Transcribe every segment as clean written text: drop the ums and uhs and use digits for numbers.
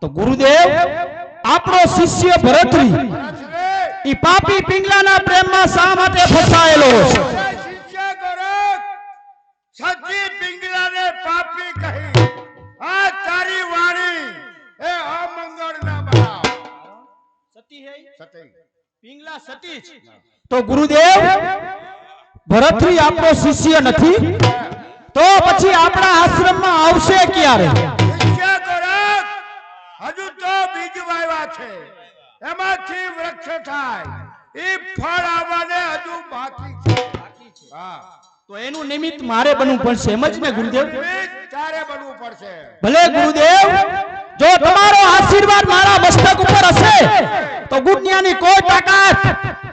તો ગુરુદેવ આપણો શિષ્ય ભરતરી ઈ પાપી પિંગલાના પ્રેમમાં શા માટે ફસાયેલો છે? શિષ્ય ગોરખ સતી પિંગલાને પાપી કહી આ તારી વાણી એ અમંગળના બનાવ સતી હે સતી પિંગલા સતી છે તો ગુરુદેવ ભરતરી આપણો શિષ્ય નથી તો પછી આપણા આશ્રમમાં આવશે ક્યારે? શિષ્ય ગોરખ હજુ તો બીજ વાવ્યા છે એમાંથી વૃક્ષ થાય એ ફળ આવવાને હજુ બાકી છે હા તો એનું નિમિત્ત મારે બનવું પડશે એમ જ ને ગુરુદેવ? તારે બનવું પડશે ભલે ગુરુદેવ જો તમારો આશીર્વાદ મારા મસ્તક ઉપર હશે તો દુનિયાની કોઈ તાકાત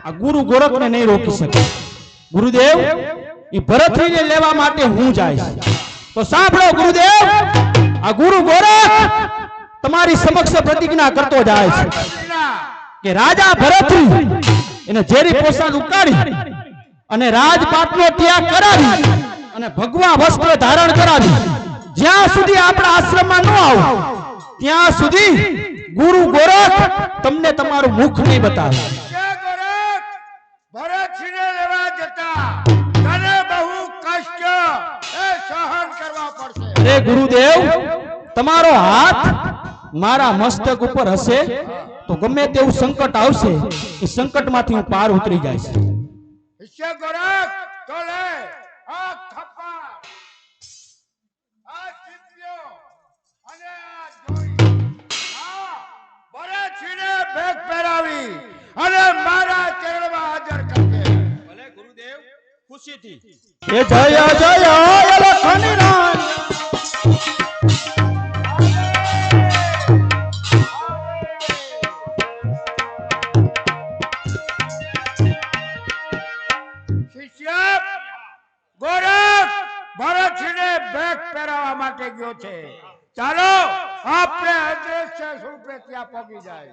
આ ગુરુ ગોરખને નહીં રોકી શકે. ગુરુદેવ ઈ ભરતરીને લેવા માટે હું જઈશ તો સાંભળો ગુરુદેવ આ ગુરુ ગોરખ તમારી સમક્ષ પ્રતિજ્ઞા કરતો જાય છે કે રાજા ભરતરી એને ઝેરી પોશાક ઉકાળી અને રાજપાટનો ત્યાગ કરાવી અને ભગવા વસ્ત્ર ધારણ કરાવી જ્યાં સુધી આપણા આશ્રમમાં ન આવો ત્યાં સુધી ગુરુ ગોરખ તમને તમારું મુખ નહીં બતાવે. ભરતસિંહને લેવા જતા તને બહુ કષ્ટ એ સહન કરવા પડશે. અરે ગુરુદેવ તમારો હાથ મારા મસ્તક ઉપર હશે તો ગમે તેવું સંકટ આવશે એ સંકટમાંથી હું પાર ઉતરી જઈશ. શિષ્ય ગોરખ તો લે આ ખપ્પા આ ચીપિયો અને આ જોઈ આ ભરતસિંહને ભેગ પહેરાવી અને મારા ચરણમાં હાજર કરજે. ભલે ગુરુદેવ ખુશીથી. એ જય જય લખની રામ શિષ્ય ગોરખ ભરતસિંહને ભેગ પહેરાવવા માટે ગયો છે ચાલો આપણે અદ્રશ્ય સ્વરૂપે ત્યાં પહોંચી જાય.